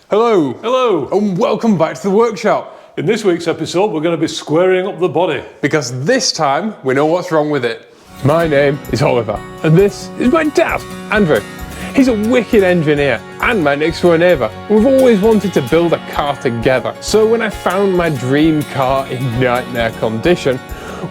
Hello. Hello. And welcome back to the workshop. In this week's episode, we're going to be squaring up the body. Because this time, we know what's wrong with it. My name is Oliver, and this is my dad, Andrew. He's a wicked engineer and my next door neighbour. We've always wanted to build a car together. So when I found my dream car in nightmare condition,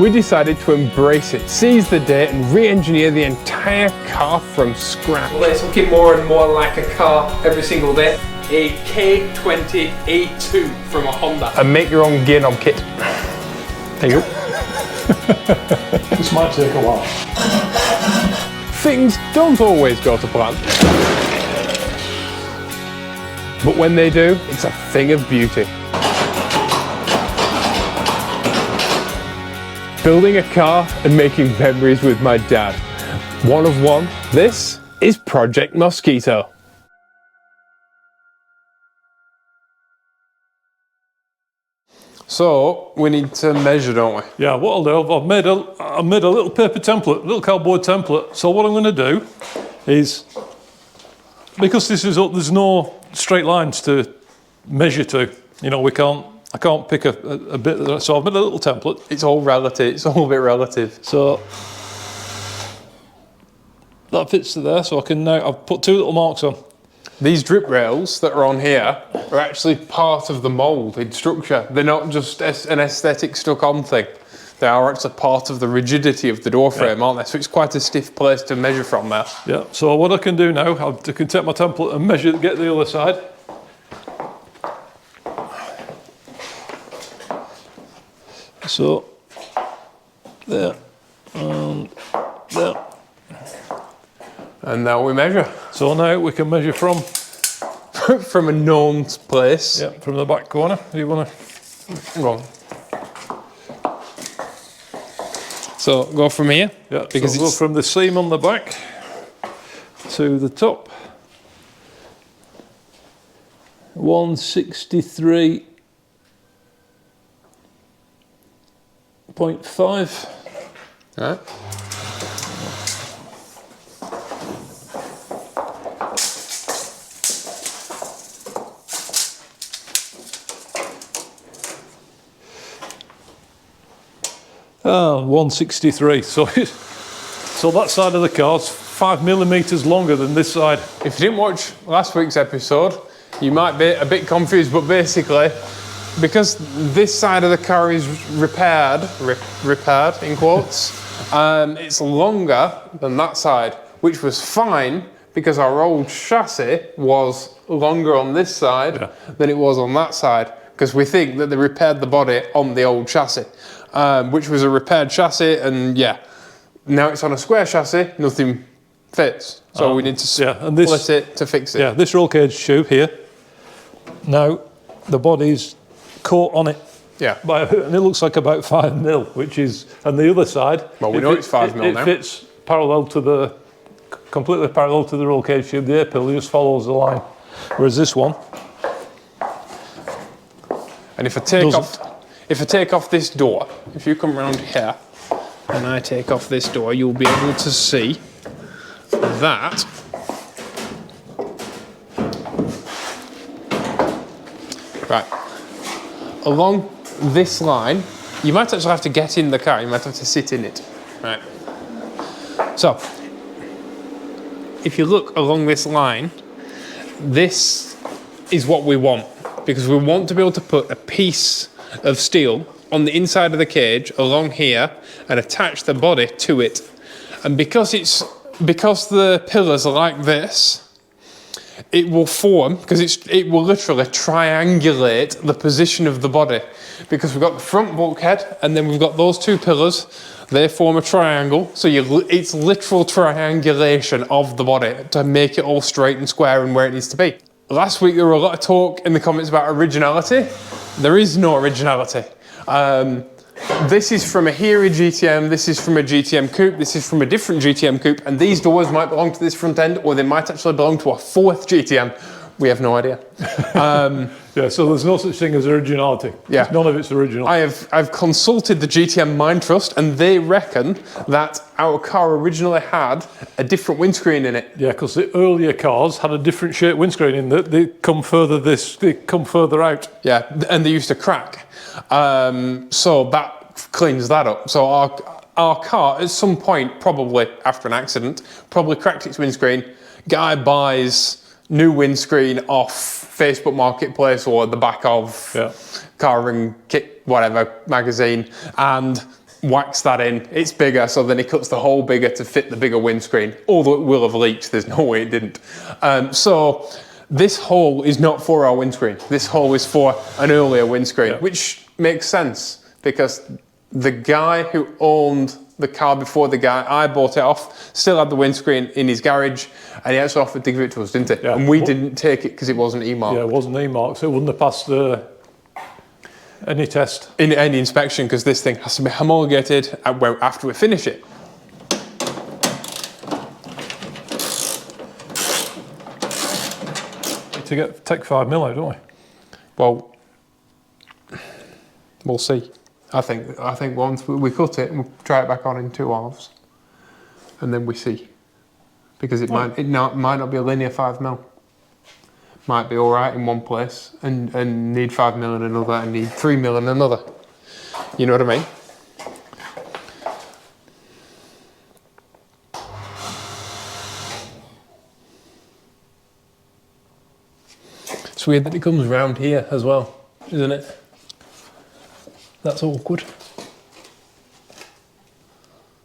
we decided to embrace it, seize the day and re-engineer the entire car from scratch. Well, it's looking more and more like a car every single day. A K20 A2 from a Honda. And make your own gear knob kit. There you go. This might take a while. Things don't always go to plan. But when they do, it's a thing of beauty. Building a car and making memories with my dad. One of one, this is Project Mosquito. So, we need to measure, don't we? Yeah, what I'll do, I've made a little paper template, little cardboard template. So what I'm going to do is, because this is up, there's no straight lines to measure to. You know, I can't pick a bit. So I've made a little template. It's all relative. It's all a bit relative. So that fits to there. So I can now, I've put two little marks on. These drip rails that are on here are actually part of the moulded structure. They're not just an aesthetic stuck-on thing. They are actually part of the rigidity of the door frame, aren't they? So it's quite a stiff place to measure from there. Yeah, so what I can do now, I can take my template and measure, get the other side. So, there, and there. And now we measure. So now we can measure from from a known place. Yeah, from the back corner. Do you want to go on? So go from here. Yeah, because so go from the seam on the back to the top. 163.5. All right. Ah, 163. So that side of the car's 5 millimeters longer than this side. If you didn't watch last week's episode, you might be a bit confused, but basically, because this side of the car is repaired in quotes, it's longer than that side, which was fine because our old chassis was longer on this side than it was on that side, because we think that they repaired the body on the old chassis. Which was a repaired chassis, and yeah, now it's on a square chassis, nothing fits. So we need to split it to fix it. Yeah, this roll cage tube here, now the body's caught on it. Yeah. And it looks like about 5 mil, which is, and the other side. Well, we know it's 5 mil now. It fits completely parallel to the roll cage tube. The A-pill just follows the line. Whereas this one. And if I take off this door, if you come round here and I take off this door, you'll be able to see that along this line, you might actually have to get in the car, you might have to sit in it. Right. So, if you look along this line, this is what we want, because we want to be able to put a piece of steel on the inside of the cage along here and attach the body to it. And because the pillars are like this, it will form, because it will literally triangulate the position of the body, because we've got the front bulkhead and then we've got those two pillars. They form a triangle, so it's literal triangulation of the body to make it all straight and square and where it needs to be. Last week there were a lot of talk in the comments about originality. There is no originality. This is from a Hero GTM, this is from a GTM coupe, this is from a different GTM coupe, and these doors might belong to this front end, or they might actually belong to a fourth GTM. We have no idea. Yeah, so there's no such thing as originality. Yeah. None of it's original. I've consulted the GTM Mind Trust, and they reckon that our car originally had a different windscreen in it. Yeah, because the earlier cars had a different shaped windscreen in that they come further out. Yeah, and they used to crack. So that cleans that up. So our car, at some point, probably after an accident, probably cracked its windscreen. Guy buys new windscreen off Facebook Marketplace or the back of Car and Kit, whatever, magazine, and whacks that in. It's bigger, so then he cuts the hole bigger to fit the bigger windscreen. Although it will have leaked, there's no way it didn't. So this hole is not for our windscreen. This hole is for an earlier windscreen, which makes sense because the guy who owned the car before the guy I bought it off still had the windscreen in his garage, and he actually offered to give it to us, didn't he? Yeah. And we didn't take it because it wasn't E-marked. Yeah, it wasn't E-marked, so it wouldn't have passed any test. In any inspection, because this thing has to be homologated after we finish it. Take 5 mil out, don't we? Well, we'll see. I think once we cut it and we'll try it back on in 2 halves, and then we see, because it might not be a linear 5 mil. Might be all right in one place and need 5 mil in another and need 3 mil in another. You know what I mean? It's weird that it comes round here as well, isn't it? That's awkward.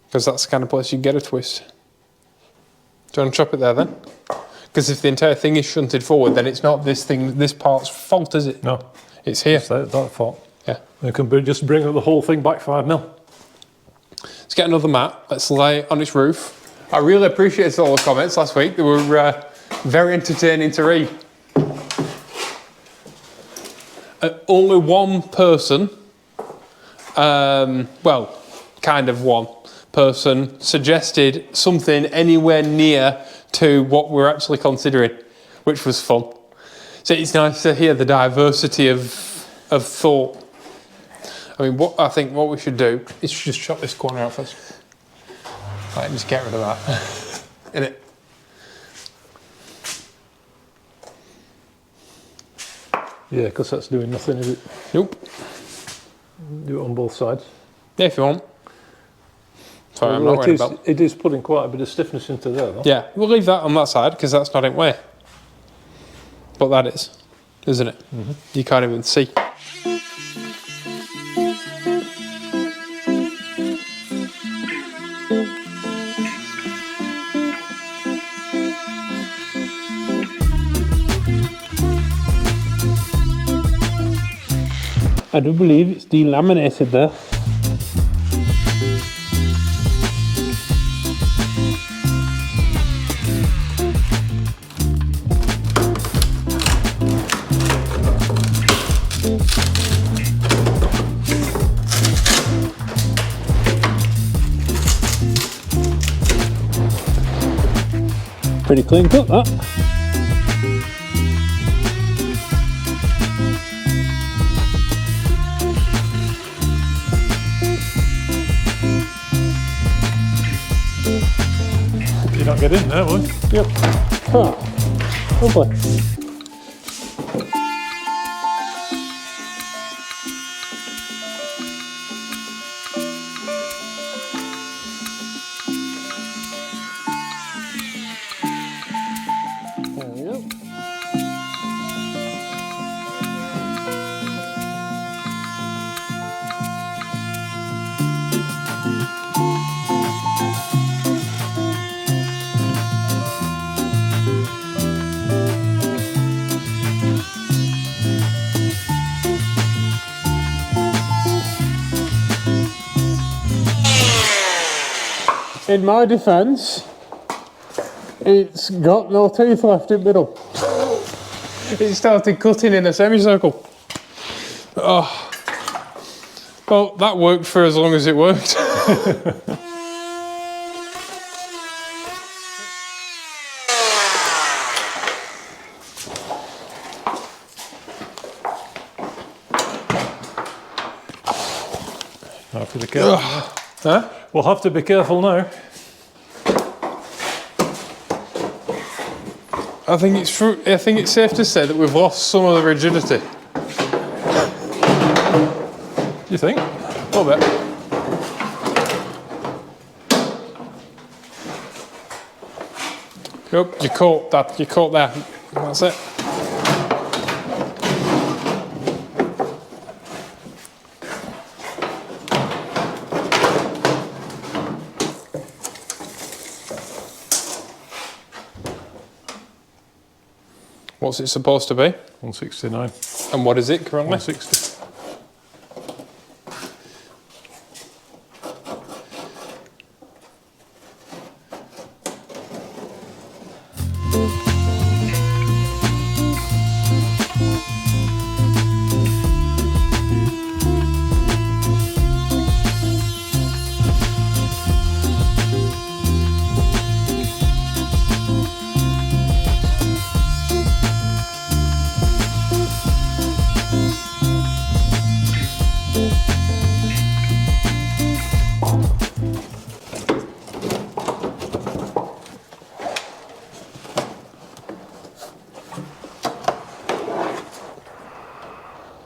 Because that's the kind of place you get a twist. Do you want to chop it there then? Because if the entire thing is shunted forward, then it's not this part's fault, is it? No. It's here. It's that fault. Yeah. It can just bring the whole thing back 5 mil. Let's get another mat. Let's lay it on its roof. I really appreciated all the comments last week. They were very entertaining to read. Only one person, well, kind of one person, suggested something anywhere near to what we're actually considering, which was fun. So it's nice to hear the diversity of thought. I mean, I think what we should do is just chop this corner out first. Right, just get rid of that. Innit? Yeah, because that's doing nothing, is it? Nope. Do it on both sides. Yeah, if you want. Sorry, I'm not worried about. It is putting quite a bit of stiffness into there, though. Yeah, we'll leave that on that side because that's not in way. But that is, isn't it? Mm-hmm. You can't even see. I do believe it's delaminated there. Pretty clean cut, that. You don't get in there, will you? Yep. Oh, lovely. There we go. In my defence, it's got no teeth left in the middle. It started cutting in a semicircle. Oh. Well, that worked for as long as it worked. I have to be careful. Huh? We'll have to be careful now. I think it's true. I think it's safe to say that we've lost some of the rigidity. You think? A little bit. Yep, you caught that. You caught that. That's it. What's it supposed to be? 169. And what is it currently? 160.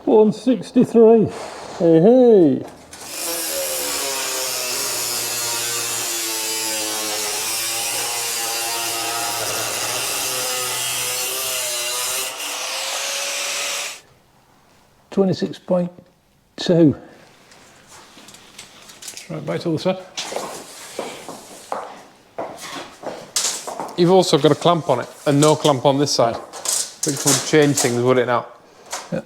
$163. Hey, hey. $26.2. Right back to the set. You've also got a clamp on it and no clamp on this side, which would change things, would it now? Yeah.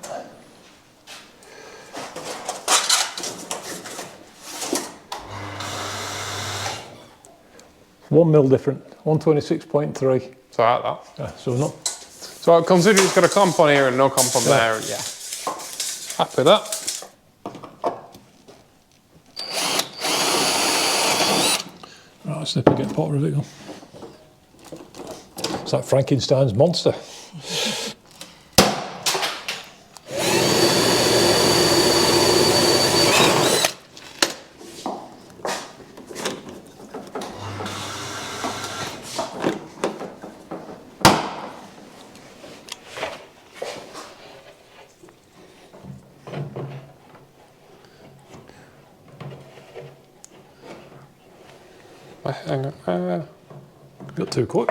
$1 mil different, 126.3. So I like that. Yeah, so not. So considering it's got a clamp on here and no clamp on there, and yeah. Happy with that. Right, let's see if we get pot of it on. It's like Frankenstein's monster. Hang on. Got too quick.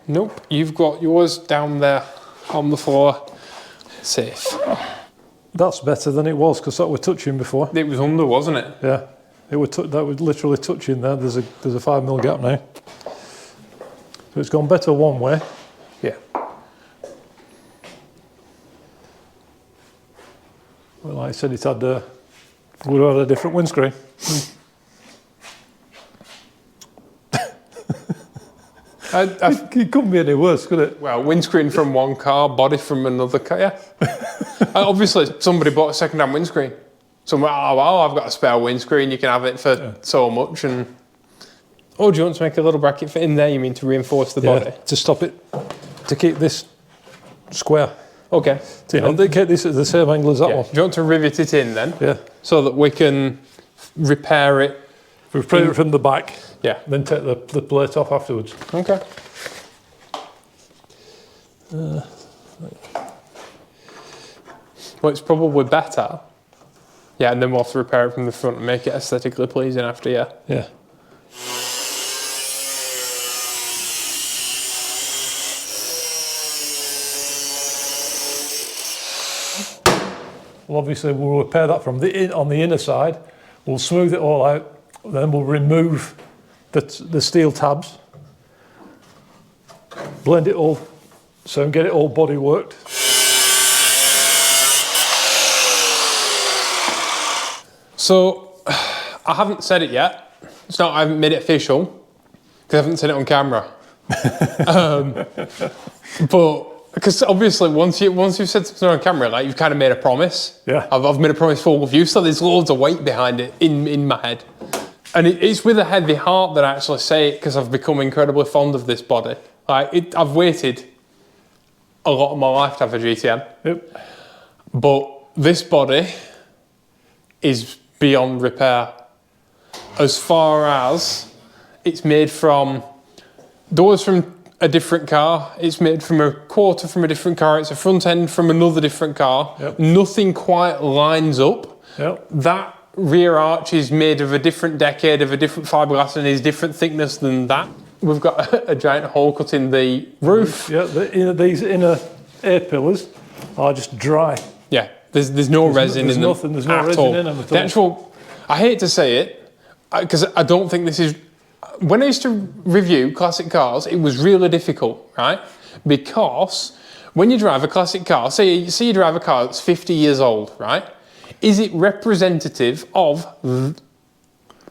Nope, you've got yours down there on the floor. Safe. That's better than it was because that was touching before. It was under, wasn't it? Yeah, it was that was literally touching there. There's a 5 mil gap now, so it's gone better one way. Yeah. Well, like I said, it had would have had a different windscreen. It couldn't be any worse, could it? Well, windscreen from one car, body from another car, yeah. Obviously, somebody bought a second-hand windscreen. Someone, oh, well, I've got a spare windscreen, you can have it for so much. And oh, do you want to make a little bracket fit in there? You mean to reinforce the body? To stop it, to keep this square. Okay. You know, they keep this at the same angle as that one. Do you want to rivet it in then? Yeah. So that we can repair it. Repair it from the back. Yeah. Then take the plate off afterwards. Okay. Well, it's probably better. Yeah, and then we'll have to repair it from the front and make it aesthetically pleasing after, yeah. Yeah. Well, obviously we'll repair that from on the inner side. We'll smooth it all out. Then we'll remove the steel tabs. Blend it all, so get it all body worked. So, I haven't said it yet. It's not, I haven't made it official, because I haven't said it on camera. But, because obviously once you've said something on camera, like you've kind of made a promise. Yeah. I've made a promise for all of you, so there's loads of weight behind it in my head. And it's with a heavy heart that I actually say it, because I've become incredibly fond of this body. I've waited a lot of my life to have a GTN. Yep. But this body is beyond repair. As far as it's made from doors from a different car, it's made from a quarter from a different car, it's a front end from another different car. Yep. Nothing quite lines up. Yep. That rear arch is made of a different decade, of a different fiberglass, and is different thickness than that. We've got a giant hole cut in the roof. Yeah, these inner air pillars are just dry. Yeah, there's no resin in them. There's no resin in them at all. The actual, I hate to say it, because I don't think this is. When I used to review classic cars, it was really difficult, right? Because when you drive a classic car, say you drive a car that's 50 years old, right? Is it representative of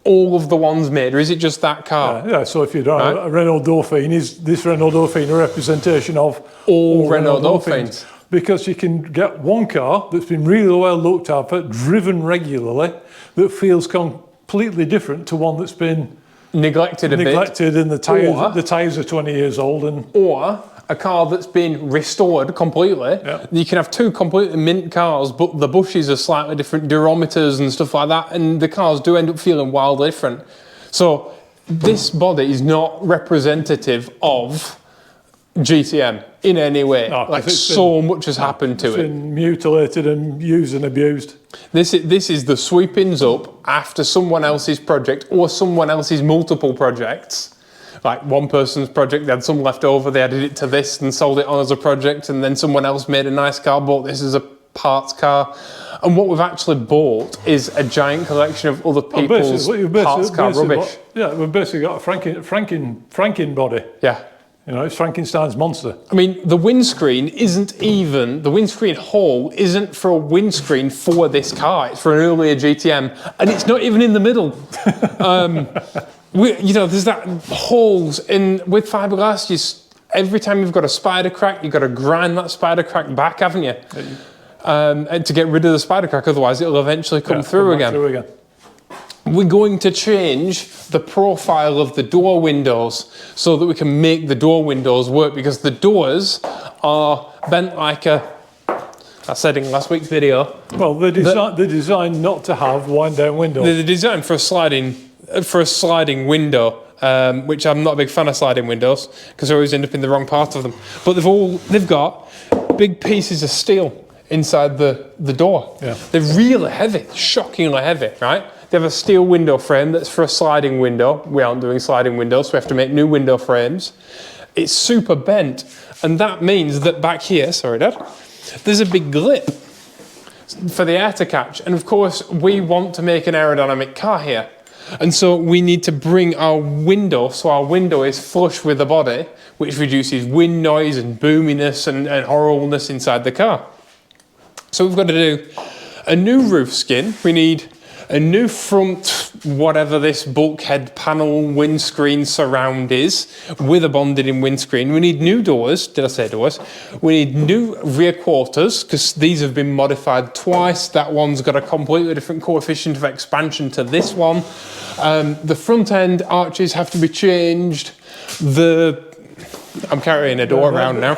all of the ones made, or is it just that car? Yeah, so if you drive a Renault Dauphine, is this Renault Dauphine a representation of all Renault Dauphines? Because you can get one car that's been really well looked after, driven regularly, that feels completely different to one that's been neglected a bit, and the tyres are 20 years old, or a car that's been restored completely. Yeah. You can have two completely mint cars, but the bushes are slightly different, durometers and stuff like that, and the cars do end up feeling wildly different. So this body is not representative of GTM in any way. So much has happened to it. It's been mutilated and used and abused. This is the sweepings up after someone else's project or someone else's multiple projects. Like one person's project, they had some left over, they added it to this and sold it on as a project, and then someone else made a nice car, bought this as a parts car. And what we've actually bought is a giant collection of other people's parts car rubbish. We've basically got a Franken body. Yeah. You know, it's Frankenstein's monster. I mean, the windscreen the windscreen hole isn't for a windscreen for this car, it's for an earlier GTM, and it's not even in the middle. There's that holes with fiberglass. Every time you've got a spider crack, you've got to grind that spider crack back, haven't you? And to get rid of the spider crack, otherwise it'll eventually come through again. We're going to change the profile of the door windows so that we can make the door windows work, because the doors are bent like I said in last week's video. Well, they're designed not to have wind down windows. They're designed for a sliding window, which I'm not a big fan of sliding windows because I always end up in the wrong part of them. But they've got big pieces of steel inside the door. Yeah. They're really heavy, shockingly heavy, right? They have a steel window frame that's for a sliding window. We aren't doing sliding windows, so we have to make new window frames. It's super bent, and that means that back here, sorry Dad, there's a big lip for the air to catch. And of course, we want to make an aerodynamic car here. And so we need to bring our window, so our window is flush with the body, which reduces wind noise and boominess and horribleness inside the car. So we've got to do a new roof skin. We need a new front, whatever this bulkhead panel windscreen surround is, with a bonded in windscreen. We need new doors. Did I say doors? We need new rear quarters, because these have been modified twice. That one's got a completely different coefficient of expansion to this one. The front end arches have to be changed. I'm carrying a door around now.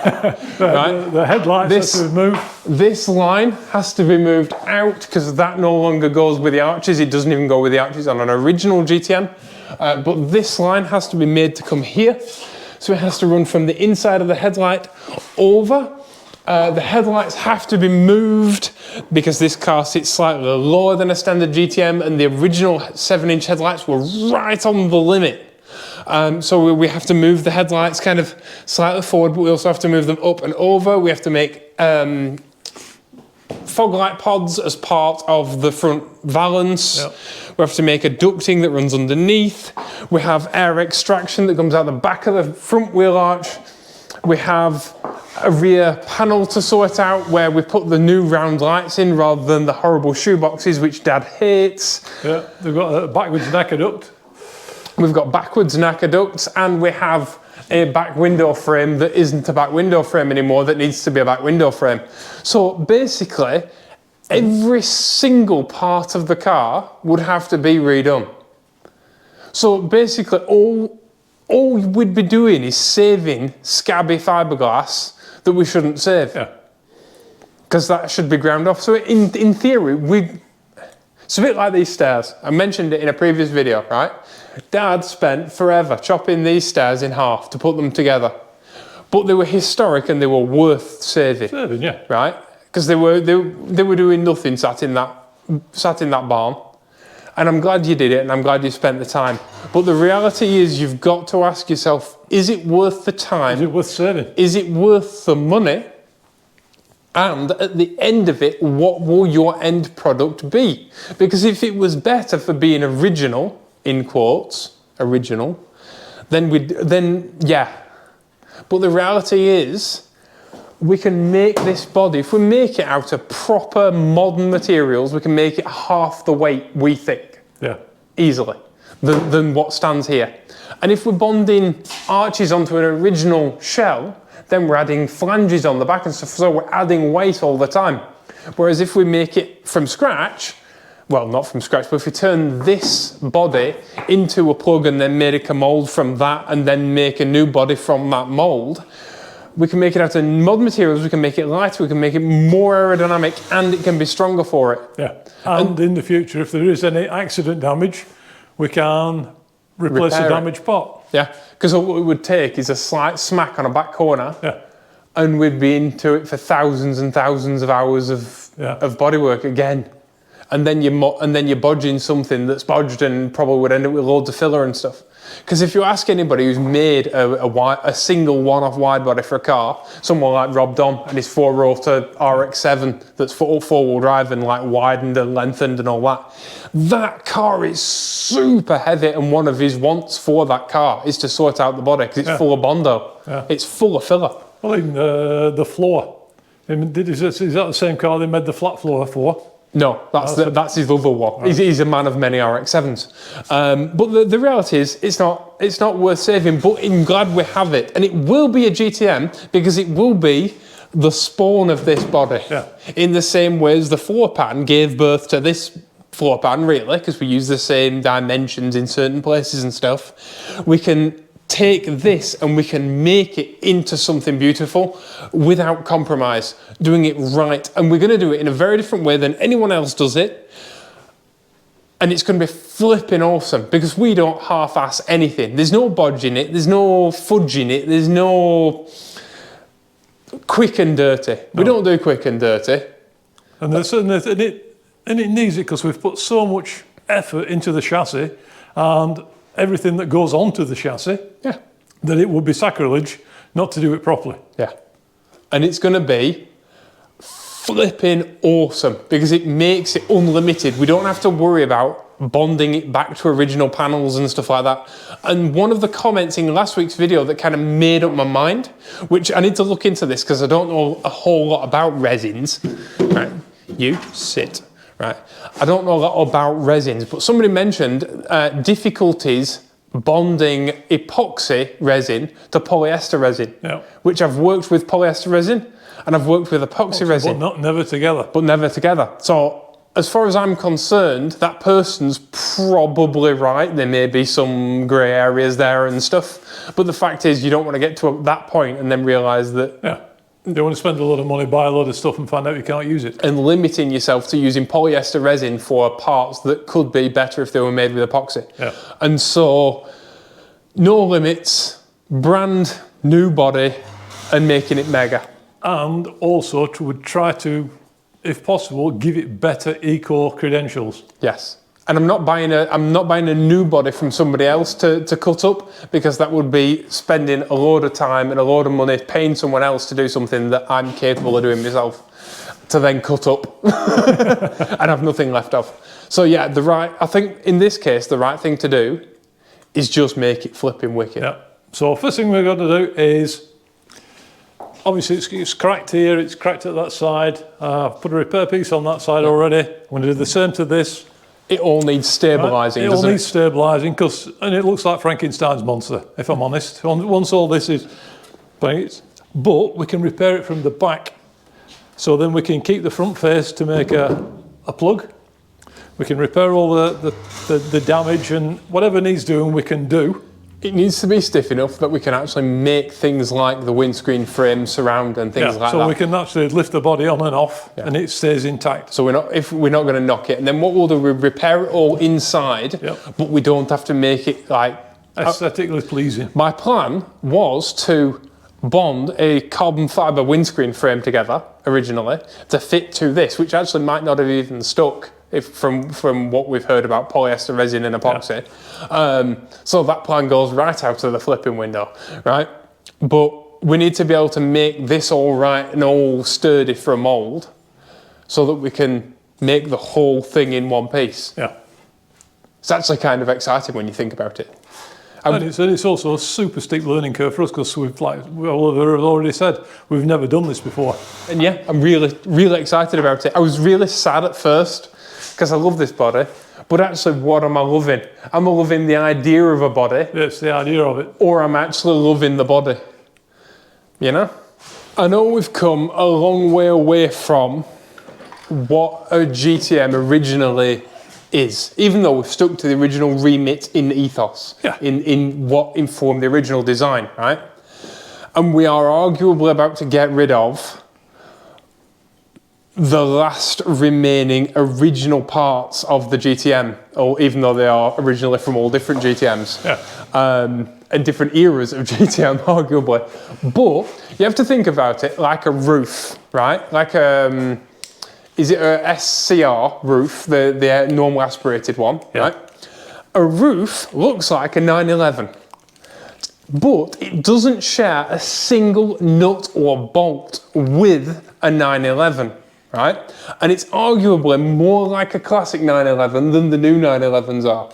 Right? The headlights have to be moved. This line has to be moved out because that no longer goes with the arches. It doesn't even go with the arches on an original GTM. But this line has to be made to come here. So it has to run from the inside of the headlight over. The headlights have to be moved because this car sits slightly lower than a standard GTM, and the original 7-inch headlights were right on the limit. So we have to move the headlights kind of slightly forward, but we also have to move them up and over. We have to make fog light pods as part of the front valance. Yep. We have to make a ducting that runs underneath. We have air extraction that comes out the back of the front wheel arch. We have a rear panel to sort out where we put the new round lights in rather than the horrible shoeboxes which Dad hates. Yeah, they've got a backwards knacker duct. We've got backwards knacker ducts, and we have a back window frame that isn't a back window frame anymore that needs to be a back window frame. So basically, every single part of the car would have to be redone. So basically, all we'd be doing is saving scabby fiberglass that we shouldn't save. Yeah. Because that should be ground off. So in theory, It's a bit like these stairs. I mentioned it in a previous video, right? Dad spent forever chopping these stairs in half to put them together. But they were historic and they were worth saving. Saving, yeah. Right? Because they were doing nothing sat in that barn. And I'm glad you did it and I'm glad you spent the time. But the reality is you've got to ask yourself, is it worth the time? Is it worth saving? Is it worth the money? And at the end of it, what will your end product be? Because if it was better for being original, in quotes, original, then yeah. But the reality is, we can make this body, if we make it out of proper modern materials, we can make it half the weight, we think, easily, than what stands here. And if we're bonding arches onto an original shell, then we're adding flanges on the back and stuff, so we're adding weight all the time. Whereas if we make it from scratch, well, not from scratch, but if we turn this body into a plug and then make a mould from that and then make a new body from that mould, we can make it out of modern materials, we can make it lighter, we can make it more aerodynamic, and it can be stronger for it. Yeah, and in the future, if there is any accident damage, we can replace the damaged part. Yeah, because all it would take is a slight smack on a back corner, and we'd be into it for thousands and thousands of hours of bodywork again. And then you're bodging something that's bodged and probably would end up with loads of filler and stuff. Because if you ask anybody who's made a single one-off wide body for a car, someone like Rob Dom and his 4-rotor RX-7 that's four-wheel drive and like widened and lengthened and all that, that car is super heavy, and one of his wants for that car is to sort out the body because it's full of Bondo. It's full of filler. Well, even the floor. Is that the same car they made the flat floor for? No, that's his other one. Right. He's a man of many RX-7s. But the reality is, it's not worth saving, but I'm glad we have it. And it will be a GTM because it will be the spawn of this body. In the same way as the floor pan gave birth to this floor pan, really, because we use the same dimensions in certain places and stuff. We can take this and we can make it into something beautiful without compromise, doing it right. And we're going to do it in a very different way than anyone else does it. And it's going to be flipping awesome because we don't half-ass anything. There's no bodge in it, there's no fudge in it, there's no quick and dirty. No. We don't do quick and dirty. And it needs it because we've put so much effort into the chassis and everything that goes onto the chassis, that it would be sacrilege not to do it properly. Yeah. And it's going to be flipping awesome because it makes it unlimited. We don't have to worry about bonding it back to original panels and stuff like that. And one of the comments in last week's video that kind of made up my mind, which I need to look into this because I don't know a whole lot about resins. Right, you sit. Right, I don't know a lot about resins, but somebody mentioned difficulties bonding epoxy resin to polyester resin, which I've worked with polyester resin and I've worked with epoxy resin. But never together. But never together. So as far as I'm concerned, that person's probably right. There may be some grey areas there and stuff, but the fact is you don't want to get to that point and then realise that... You don't want to spend a lot of money, buy a lot of stuff and find out you can't use it. And limiting yourself to using polyester resin for parts that could be better if they were made with epoxy. And so, no limits, brand new body and making it mega. And also would try to, if possible, give it better eco credentials. Yes. And I'm not buying a new body from somebody else to cut up because that would be spending a load of time and a load of money paying someone else to do something that I'm capable of doing myself to then cut up and have nothing left of. So yeah, I think in this case, the right thing to do is just make it flipping wicked. So first thing we've got to do is, obviously it's cracked here, it's cracked at that side. I've put a repair piece on that side already. I'm going to do the same to this. It all needs stabilising, It all needs stabilising, and it looks like Frankenstein's monster, if I'm honest. Once all this is... But we can repair it from the back. So then we can keep the front face to make a plug. We can repair all the damage and whatever needs doing we can do. It needs to be stiff enough that we can actually make things like the windscreen frame surround and things like so that. we can actually lift the body on and off, and it stays intact. So we're not going to knock it. And then what we'll do, we repair it all inside, but we don't have to make it like aesthetically pleasing. My plan was to bond a carbon fibre windscreen frame together originally to fit to this, which actually might not have even stuck from what we've heard about polyester resin and epoxy. So that plan goes right out of the flipping window, right? But we need to be able to make this all right and all sturdy for a mould so that we can make the whole thing in one piece. Yeah. It's actually kind of exciting when you think about it. And it's also a super steep learning curve for us because we've, like Oliver has already said, we've never done this before. And yeah, I'm really, really excited about it. I was really sad at first because I love this body, but actually what am I loving? Am I loving the idea of a body? Yeah, it's the idea of it. Or I'm actually loving the body, you know? I know we've come a long way away from what a GTM originally is, even though we've stuck to the original remit in ethos, in what informed the original design, right? And we are arguably about to get rid of the last remaining original parts of the GTM, or even though they are originally from all different GTMs, and different eras of GTM, arguably. But you have to think about it like a roof, right? Like is it a SCR roof, the normal aspirated one, right? A roof looks like a 911, but it doesn't share a single nut or bolt with a 911, right? And it's arguably more like a classic 911 than the new 911s are.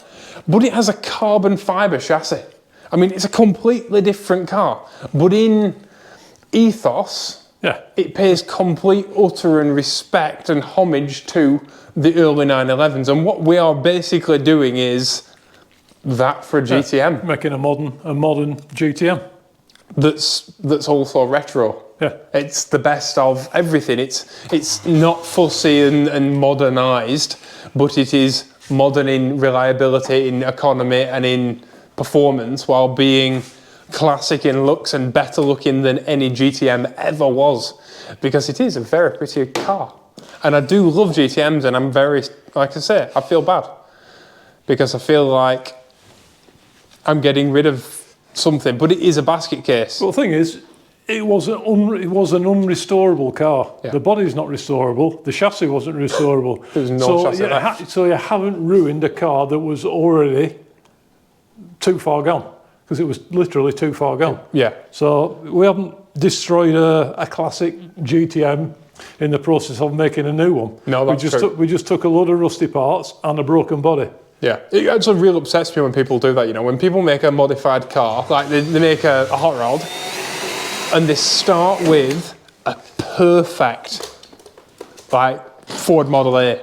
But it has a carbon fibre chassis. I mean, it's a completely different car, but in ethos, it pays complete, utter and respect and homage to the early 911s. And what we are basically doing is that for a GTM. Making a modern GTM. That's also retro. Yeah. It's the best of everything. It's not fussy and modernised, but it is modern in reliability, in economy and in performance, while being classic in looks and better looking than any GTM ever was, because it is a very pretty car. And I do love GTMs, and I'm very, like I say, I feel bad because I feel like I'm getting rid of something, but it is a basket case. Well, the thing is, it was an unrestorable car. Yeah. The body's not restorable. The chassis wasn't restorable. There was no chassis left. So you haven't ruined a car that was already too far gone, because it was literally too far gone. Yeah. So we haven't destroyed a classic GTM in the process of making a new one. No, that's true. We just took a load of rusty parts and a broken body. Yeah, it actually really upsets me when people do that, you know, when people make a modified car, like they make a hot rod, and they start with a perfect, like, Ford Model A.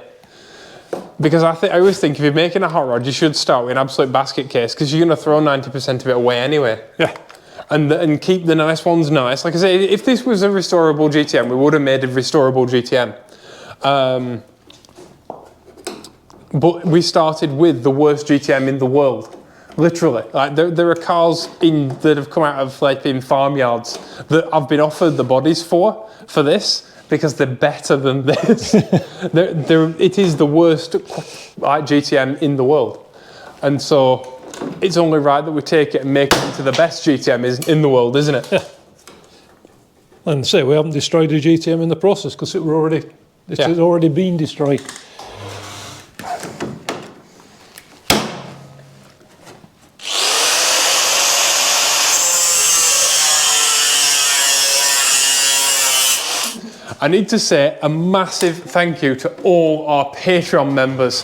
Because I always think if you're making a hot rod, you should start with an absolute basket case, because you're going to throw 90% of it away anyway. Yeah. And keep the nice ones nice. Like I say, if this was a restorable GTM, we would have made a restorable GTM. But we started with the worst GTM in the world. Literally. Like there are cars that have come out of like in farmyards that I've been offered the bodies for this, because they're better than this. It is the worst like GTM in the world. And so it's only right that we take it and make it into the best GTM in the world, isn't it? Yeah. And say we haven't destroyed a GTM in the process, because it has already been destroyed. I need to say a massive thank you to all our Patreon members,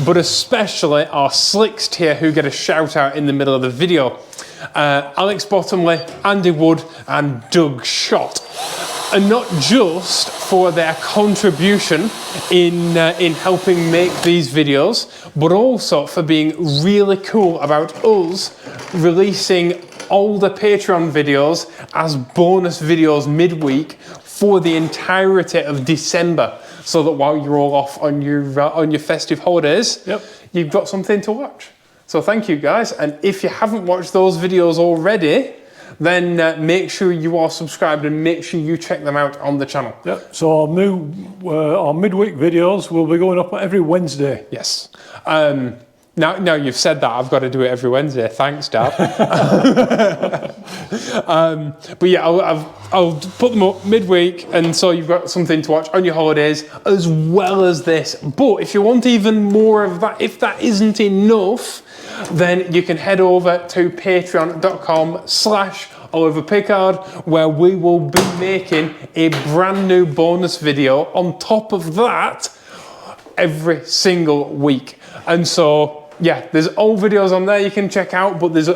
but especially our Slicks tier, who get a shout out in the middle of the video. Alex Bottomley, Andy Wood and Doug Schott. And not just for their contribution in helping make these videos, but also for being really cool about us releasing older Patreon videos as bonus videos midweek for the entirety of December, so that while you're all off on your festive holidays, you've got something to watch. So thank you guys, and if you haven't watched those videos already, then make sure you are subscribed and make sure you check them out on the channel. Yep. So our midweek videos will be going up every Wednesday. Yes. Now you've said that, I've got to do it every Wednesday. Thanks, Dad. But yeah, I'll put them up midweek, and so you've got something to watch on your holidays as well as this. But if you want even more of that, if that isn't enough, then you can head over to patreon.com/oliverpickard, where we will be making a brand new bonus video on top of that every single week. And so, yeah, there's old videos on there you can check out, but there's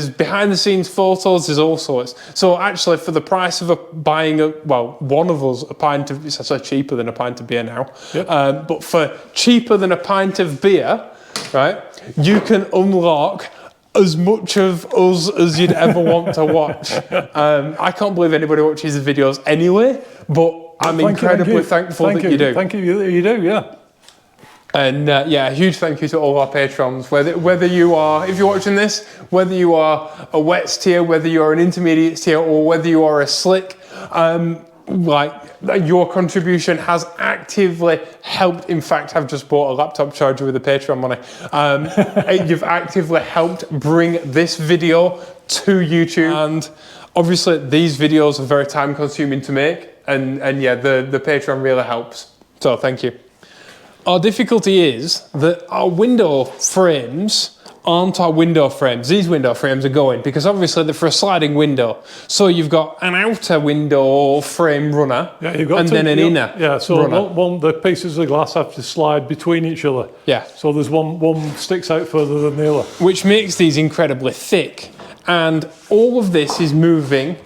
behind the scenes photos, there's all sorts. So actually, for the price of one of us, a pint of, it's actually cheaper than a pint of beer now. Yep. But for cheaper than a pint of beer, right, you can unlock as much of us as you'd ever want to watch. I can't believe anybody watches the videos anyway, but I'm incredibly thankful that you do. Thank you that you do, yeah. And yeah, a huge thank you to all our patrons, whether you are, if you're watching this, whether you are a wets tier, whether you're an intermediate tier, or whether you are a slick, your contribution has actively helped. In fact, I've just bought a laptop charger with the Patreon money. You've actively helped bring this video to YouTube. And obviously these videos are very time consuming to make. And yeah, the Patreon really helps. So thank you. Our difficulty is that our window frames aren't our window frames. These window frames are going, because obviously they're for a sliding window. So you've got an outer window frame runner, yeah, you've got and then an inner. Yeah, so runner. the pieces of glass have to slide between each other. Yeah. So there's one sticks out further than the other. Which makes these incredibly thick. And all of this is moving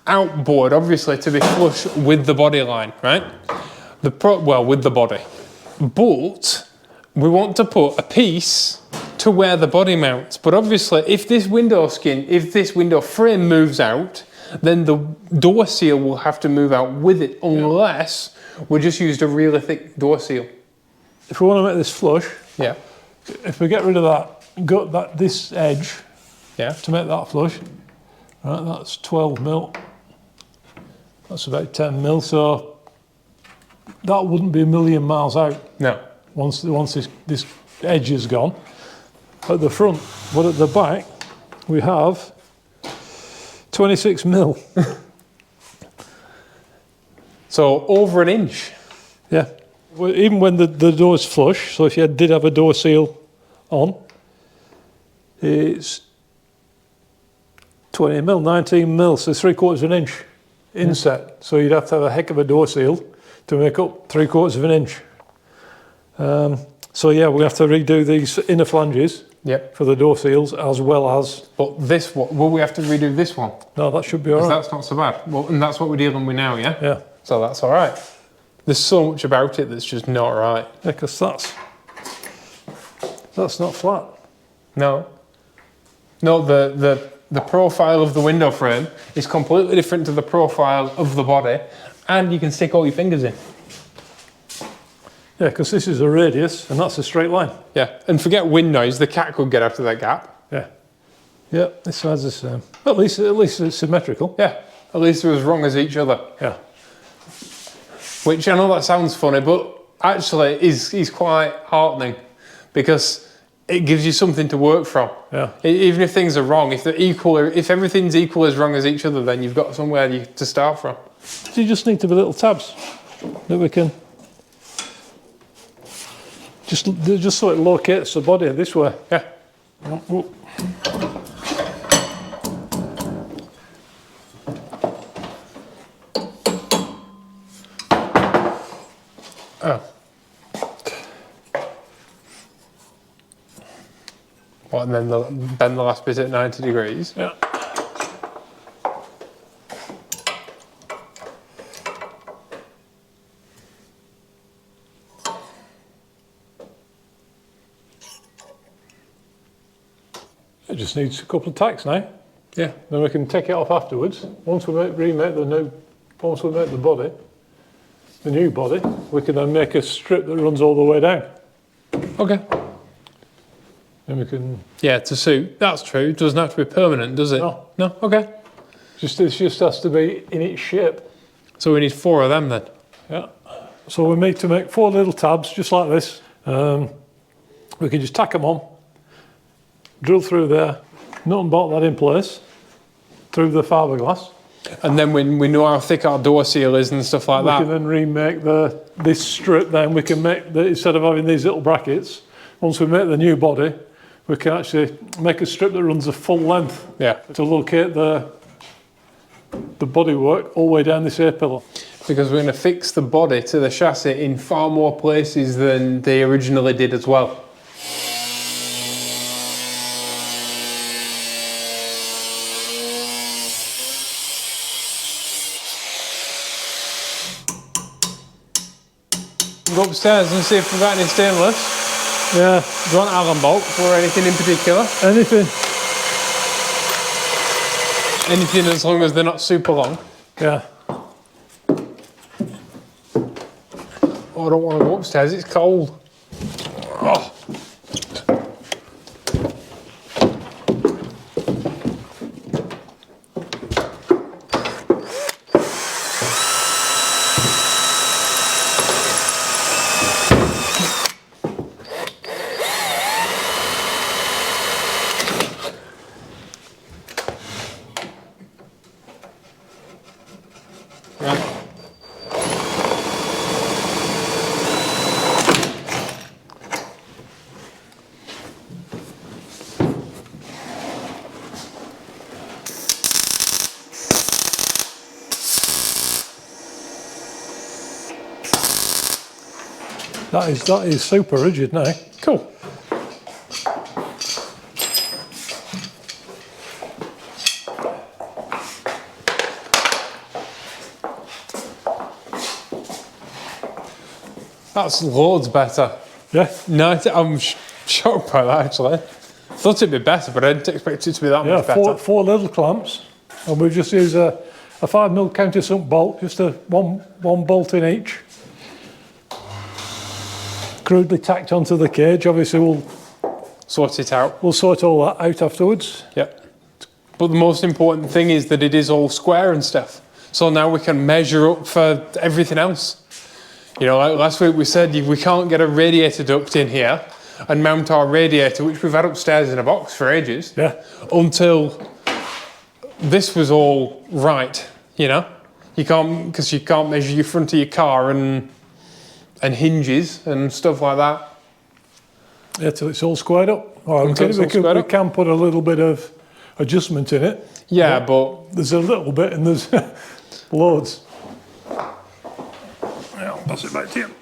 outboard, obviously, to be flush with the body line, right? With the body. But we want to put a piece to where the body mounts. But obviously, if this window frame moves out, then the door seal will have to move out with it, unless we just used a really thick door seal. If we want to make this flush, yeah. If we get rid of this edge, yeah, to make that flush, right, that's 12 mil. That's about 10 mil, so that wouldn't be a million miles out. No. Once this edge is gone. At the front, but at the back, we have 26 mil. So over an inch. Yeah. Well, even when the door's flush, so if you did have a door seal on, it's 20 mil, 19 mil, so 3/4 of an inch inset. So you'd have to have a heck of a door seal to make up 3/4 of an inch. So yeah, we have to redo these inner flanges. Yep. For the door seals, as well as. But this one, will we have to redo this one? No, that should be all right. That's not so bad. Well, and that's what we're dealing with now, yeah? Yeah. So that's all right. There's so much about it that's just not right. Yeah, because that's not flat. No. No, the profile of the window frame is completely different to the profile of the body, and you can stick all your fingers in. Yeah, because this is a radius and that's a straight line. Yeah, and forget wind noise, the cat could get out of that gap. Yeah. Yeah, this side's the same. At least it's symmetrical. Yeah, at least they're as wrong as each other. Yeah. Which I know that sounds funny, but actually is quite heartening, because it gives you something to work from. Yeah. Even if things are wrong, if everything's equal as wrong as each other, then you've got somewhere to start from. So you just need to be little tabs that we can. Just so it locates the body this way. Yeah. Oh. What, and then bend the last bit at 90 degrees? Yeah. It just needs a couple of tacks now. Yeah. Then we can take it off afterwards. Once we make the body, the new body, we can then make a strip that runs all the way down. Okay. And we can... Yeah, to suit. That's true. It doesn't have to be permanent, does it? No. No? Okay. It just has to be in its shape. So we need 4 of them then. Yeah. So we need to make 4 little tabs, just like this. We can just tack them on, drill through there, nut and bolt that in place, through the fiberglass. And then when we know how thick our door seal is and stuff like that. We can then remake this strip. Then we can make instead of having these little brackets, once we make the new body, we can actually make a strip that runs a full length. Yeah. To locate the bodywork all the way down this A-pillar. Because we're going to fix the body to the chassis in far more places than they originally did as well. Go upstairs and see if we've got any stainless. Yeah. Do you want Allen bolts or anything in particular? Anything. Anything as long as they're not super long. Yeah. Oh, I don't want to go upstairs, it's cold. Oh. That is super rigid now. Cool. That's loads better. Yeah. No, I'm shocked by that actually. Thought it'd be better, but I didn't expect it to be that much better. Four little clamps, and we've just used a 5mm countersunk bolt, just one bolt in each. Crudely tacked onto the cage. Obviously, we'll Sort it out. We'll sort all that out afterwards. Yep. But the most important thing is that it is all square and stuff. So now we can measure up for everything else. You know, like last week we said we can't get a radiator duct in here and mount our radiator, which we've had upstairs in a box for ages, until this was all right, you know? You can't, because you can't measure your front of your car and hinges and stuff like that. Yeah, till it's all squared up. Or we can put a little bit of adjustment in it. Yeah, but there's a little bit and there's loads. Yeah, I'll pass it back to you.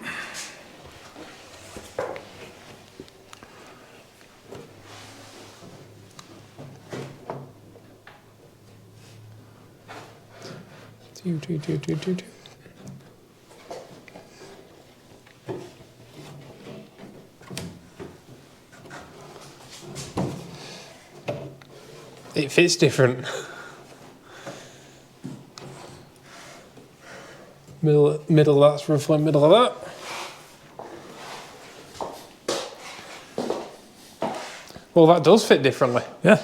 It fits different. Middle, that's roughly middle of that. Well, that does fit differently. Yeah.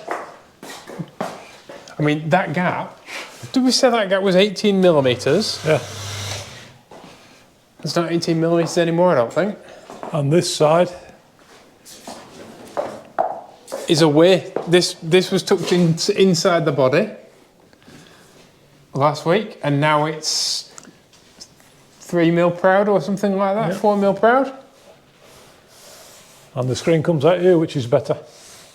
I mean, that gap, did we say that gap was 18 millimetres? Yeah. It's not 18 millimetres anymore, I don't think. On this side is away. This was tucked inside the body last week, and now it's 3 mil proud or something like that, 4 mil proud. And the screen comes out here, which is better.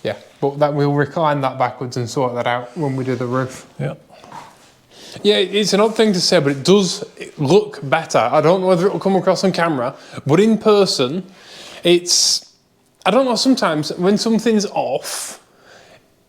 Yeah, but that we'll recline that backwards and sort that out when we do the roof. Yeah. Yeah, it's an odd thing to say, but it does look better. I don't know whether it will come across on camera, but in person, it's, I don't know, sometimes when something's off,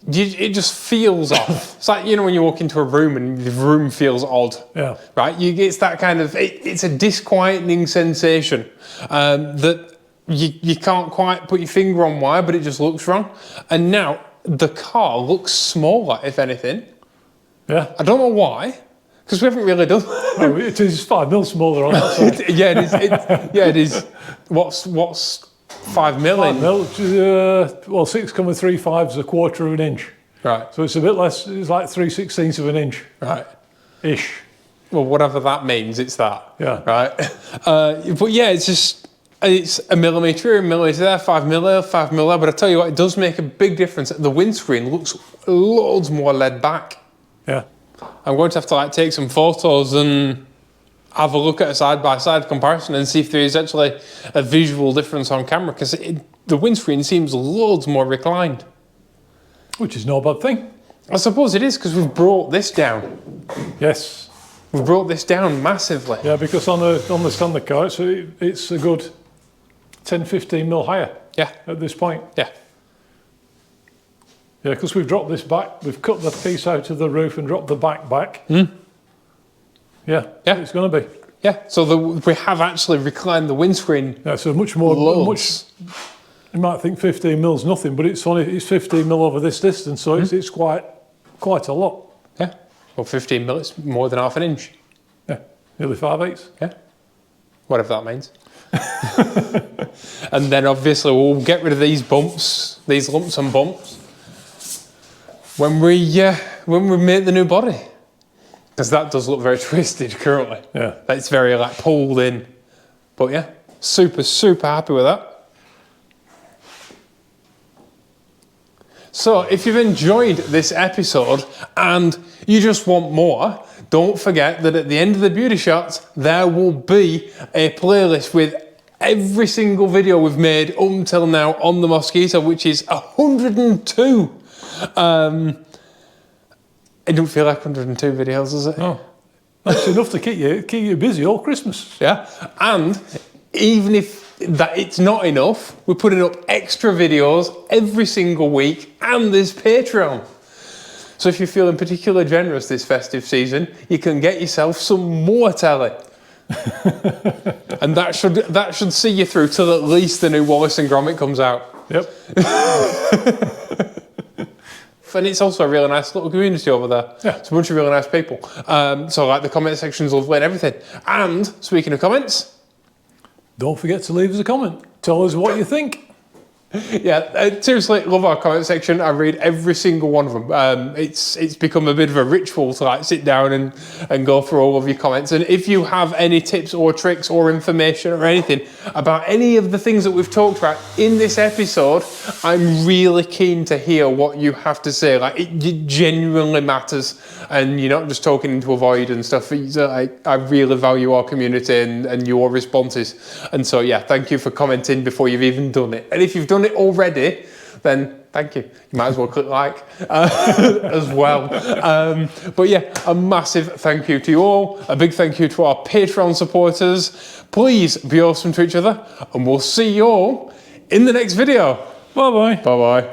it just feels off. It's like, you know, when you walk into a room and the room feels odd. Yeah. Right? It's that kind of, it's a disquieting sensation that you can't quite put your finger on why, but it just looks wrong. And now the car looks smaller, if anything. Yeah. I don't know why, because we haven't really done. Oh, it is 5 mil smaller on that side. Yeah, it is. It is. What's 5 mil in. 5 mil, well, 6.35 is a quarter of an inch. Right. So it's a bit less, it's like 3/16 of an inch. Right. Ish. Well, whatever that means, it's that. Yeah. Right. But yeah, it's a millimetre there, 5 mil there, 5 mil there. But I tell you what, it does make a big difference. The windscreen looks loads more laid back. Yeah. I'm going to have to like take some photos and have a look at a side-by-side comparison and see if there is actually a visual difference on camera, because the windscreen seems loads more reclined. Which is no bad thing. I suppose it is, because we've brought this down. Yes. We've brought this down massively. Yeah, because on the standard car, it's a good 10-15 mil higher. Yeah. At this point. Yeah. Yeah, because we've dropped this back, we've cut the piece out of the roof and dropped the back. Mm. Yeah, yeah, it's going to be. Yeah, so we have actually reclined the windscreen. Yeah, so much more. Loads. You might think 15 mil's nothing, but it's 15 mil over this distance, so it's quite a lot. Yeah, well, 15 mil, it's more than half an inch. Yeah, nearly 5/8. Yeah, whatever that means. And then obviously we'll get rid of these bumps, these lumps and bumps, when we make the new body. Because that does look very twisted currently. Yeah. It's very like pulled in. But yeah, super, super happy with that. So if you've enjoyed this episode and you just want more, don't forget that at the end of the beauty shots, there will be a playlist with every single video we've made up until now on the Mosquito, which is 102. It don't feel like 102 videos, does it? No. That's enough to keep you busy all Christmas. Yeah. And even if that it's not enough, we're putting up extra videos every single week, and there's Patreon. So if you're feeling particularly generous this festive season, you can get yourself some more telly. And that should see you through till at least the new Wallace and Gromit comes out. Yep. And it's also a really nice little community over there. Yeah. It's a bunch of really nice people. So like the comment section's lovely and everything. And speaking of comments, don't forget to leave us a comment. Tell us what you think. Yeah, seriously, love our comment section. I read every single one of them. It's become a bit of a ritual to like sit down and go through all of your comments. And if you have any tips or tricks or information or anything about any of the things that we've talked about in this episode, I'm really keen to hear what you have to say. Like it genuinely matters, and you're not just talking into a void and stuff. I really value our community and your responses. And so yeah, thank you for commenting before you've even done it. And if you've done it already, then thank you. You might as well click like as well. But yeah, a massive thank you to you all. A big thank you to our Patreon supporters. Please be awesome to each other, and we'll see you all in the next video. Bye bye. Bye bye.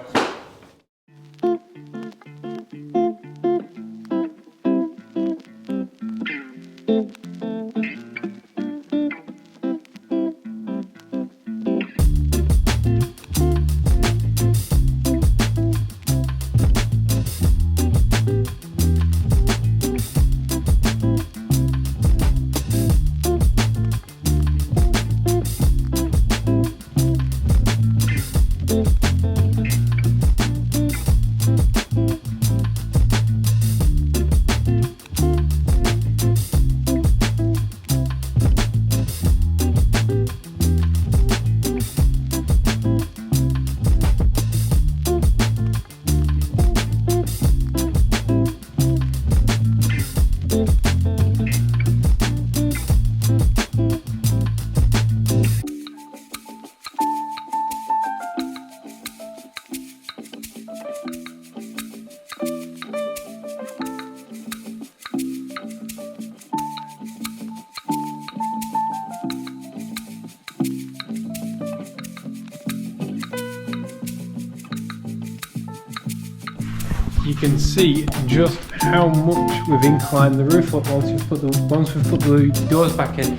You can see just how much we've inclined the roof up once we've put the doors back in.